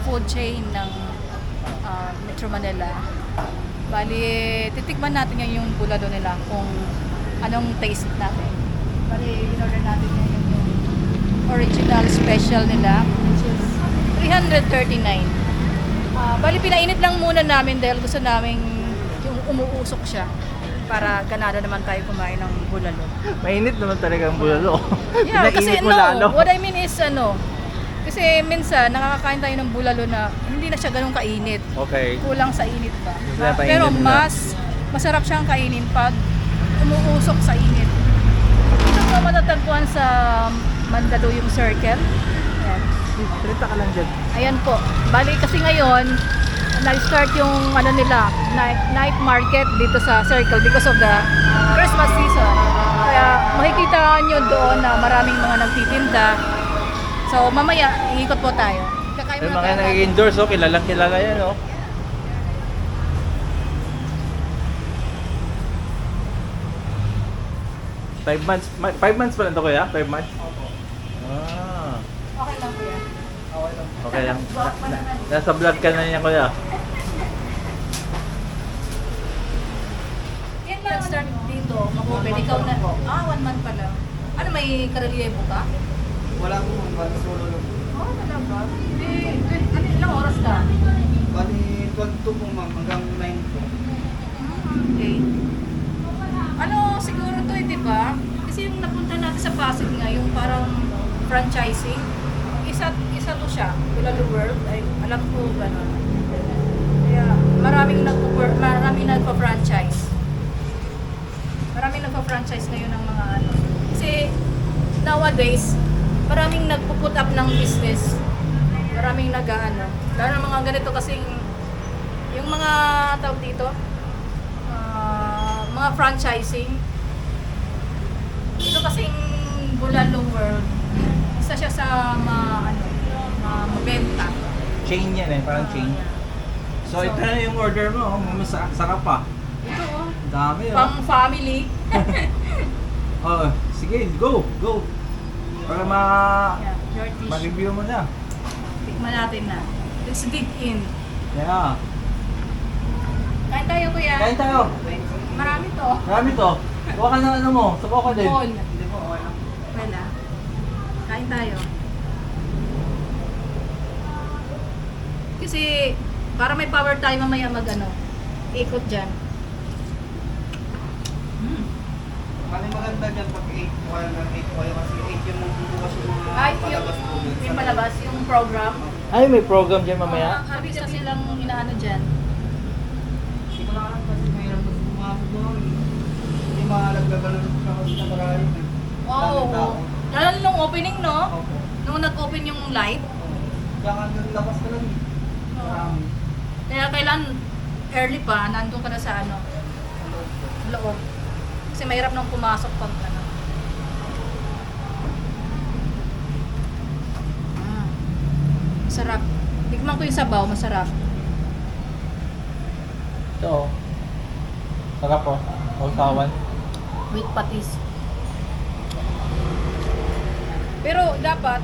food chain ng Metro Manila. Bali, titikman natin ngayon yung bulalo nila kung anong taste natin. Bali, in-order natin ngayon yung original special nila, which is 339. Bali, pinainit lang muna namin dahil gusto namin yung umuusok siya para ganado naman tayo kumain ng bulalo. Mainit naman talaga ang bulalo. Yeah, kasi Pinainit mo lalo. what I mean is kasi minsan nakakakain tayo ng bulalo na hindi na siya ganun kainit. Okay. Kulang sa init ba? Mas painit Pero na. masarap siyang kainin pag umuusok sa init. Ito po matatagpuan sa Mandaluyong Circle. Ayan. Salita ka lang dyan. Ayan po. Bali kasi ngayon, nag-start yung nila, night market dito sa Circle because of the Christmas season. Kaya makikita nyo doon na maraming mga nagtitinda. So mamaya, iikot po tayo. Kakain May muna mga tayo natin. nag-endorse, oh. Kilalang kilala yan, oh. Five months pa lang to, kuya? 5 months? Ah, Okay lang po yan. okay lang. Nasa vlog ka na niya, kuya. Yan lang start dito, mag-open. Ikaw na. 1 month pa lang. Ano, may karelyebo ka? Wala po, bali solo lang. Talaga? Ano, ilang oras ka? Bali 12 to po ma'am, hanggang 9 po. Okay. Ano, siguro to di ba? Kasi yung napunta natin sa Pasig nga, yung parang franchising. Isa to siya, Bulalo World. Ay, alam ko gano'n. Kaya maraming nagpa-franchise. Maraming nagpa-franchise ngayon ng mga ano. Kasi nowadays, maraming nagpo-put up ng business. Maraming nag-ano. Lalo ng mga ganito kasing yung mga tawag dito, mga franchising. Ito kasing Bulalo World. Isa siya sa mabenta. Chain yan, eh. Parang chain. So, ito na yung order mo. Oh. Sarap pa. Ito oh, Ang dami, oh. pang family. Oh, sige, go. Para Yeah, your dish. ma-review mo na. Tikman natin na. Let's dig in. Yeah. Kain tayo kuya. Kain tayo. Marami to. Marami to. Kuha ka ng ano mo. Suko ka din. Ball. Hindi po, okay lang. Wala. Kain tayo. Kasi para may power tayo mamaya ikot dyan. Bali maganda dyan pag 8, wala lang 8 kayo kasi 8 yung magbubukas yung mga Ay, palabas po dun. yung palabas, yung program. Ay, may program dyan mamaya. Artista silang inaano dyan. Hindi ko lang alam kasi mayroon po pumasok doon. Hindi malagagalan na kasi na marami. Oo. Lalo nung opening, no? Opo. Nung nag-open yung light. Kaya hanggang labas ka lang. Marami. Kaya kailan early pa, nandun ka na sa loob. Kasi mahirap nang pumasok pag Sarap. Tikman ko yung sabaw, masarap. Ito, oh. Sarap, oh. Kausawan. With patis. Pero dapat,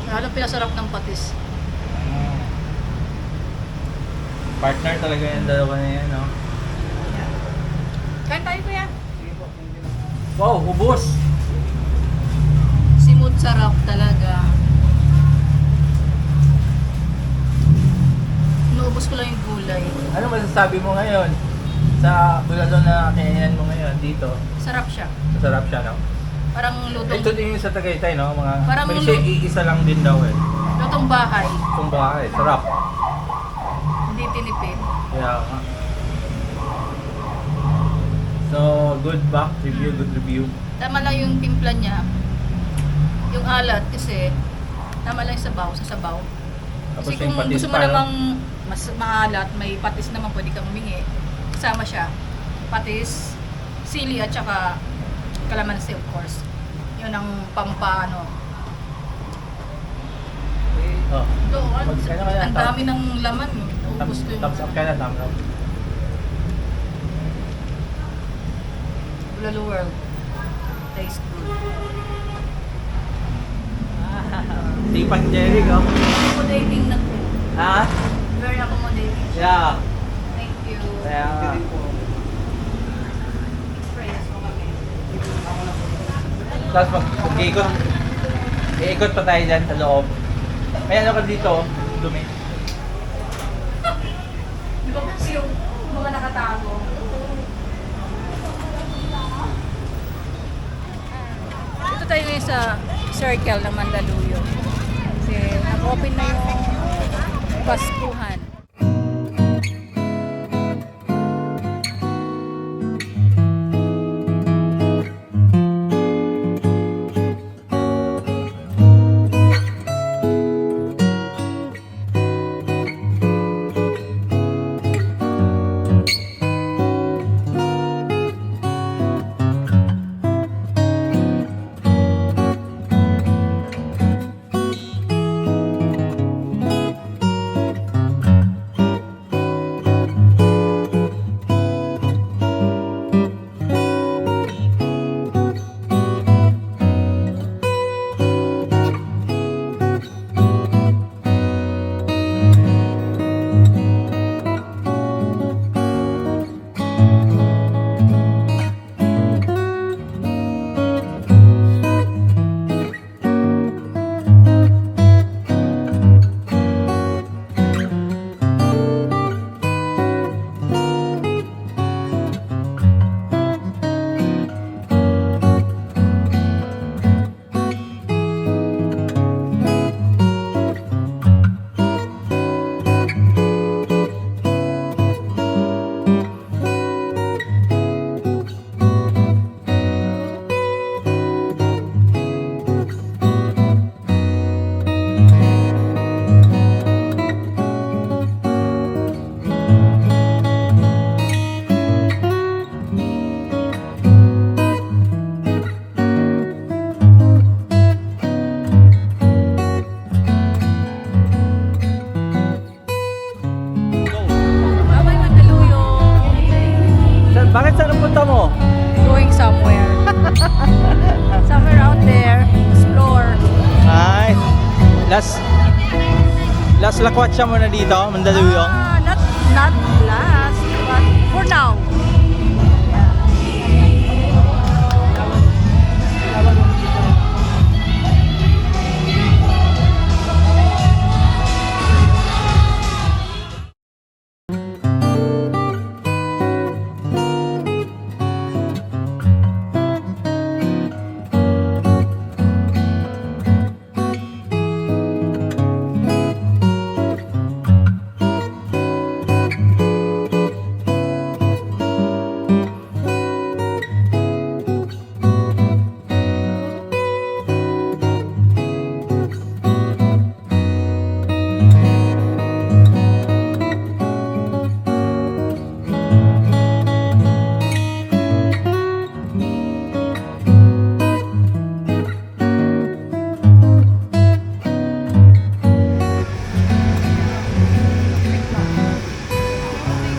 lalo pinasarap ng patis. Partner talaga yung dalawa na yan, no? Kain tayo kuya. Sige po, thank you. Wow, ubos! Simut sarap talaga. Inuubos ko lang yung gulay. Ano masasabi mo ngayon sa bulalo na kinain mo ngayon dito? Sarap siya. Masarap siya, no? Parang lutong, Ito din yung sa Tagaytay, no? Parang May siya iisa lang din daw, eh. lutong bahay. Itong bahay, sarap. Hindi tinipid. Kaya nga. So, good review. Tama lang yung timpla niya. Yung alat kasi tama lang yung sabaw, sa sabaw. Tapos Kasi yung kung patis gusto mo pa, no? namang mas maalat, may patis naman pwede kang humingi. Kasama siya. Patis, sili at saka calamansi of course. Yun ang pampaano. Oh. Doon, Magkano kaya? ang dami ng laman. Ubus ko yung Thumbs up ka na, thumbs up. Bulalo World. Taste good. Sipag Jerry, oh. Accommodating na po. Ha? Very accommodating. Yeah. Thank you. Kaya, Hindi rin po. Prayers mo kami. Ako na po. tapos mag-ikot. Iikot pa tayo dyan sa loob. May ano ka dito, dumi. Di ba kasi yung mga nakatago? Dito tayo ngayon sa circle ng Mandaluyong. Kasi nag-open na yung Baskuhan. Bye-bye Mandaluyong! Bakit saan ang punta mo? Going somewhere. Somewhere out there. Explore. Ay, last lakwatsa mo na dito, Mandaluyong. Not last, but for now.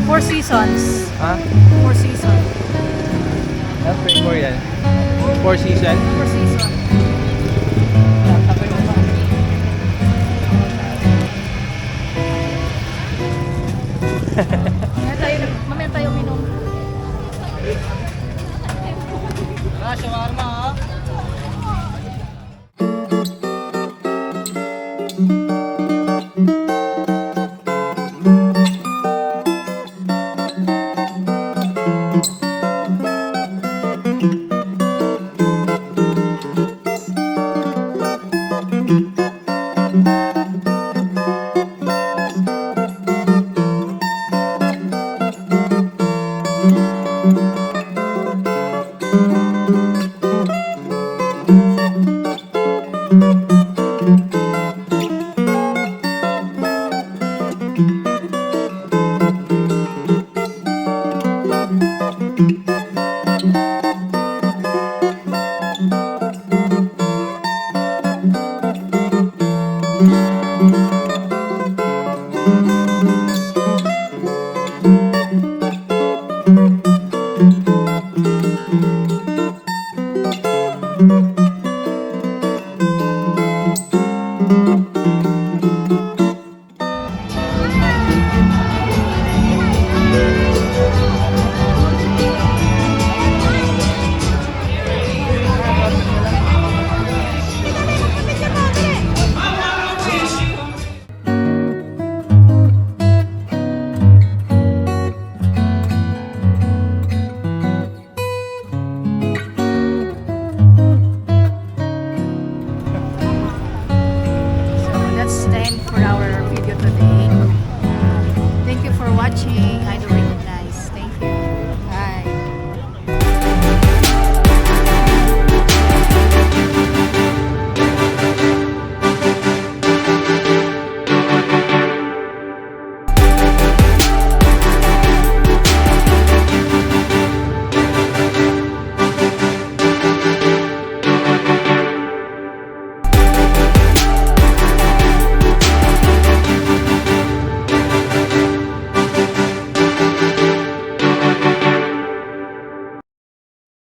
Four Seasons. Ha? Four Seasons. Ano flavor yan? Four Seasons? Four Seasons. Tatapay mo ba?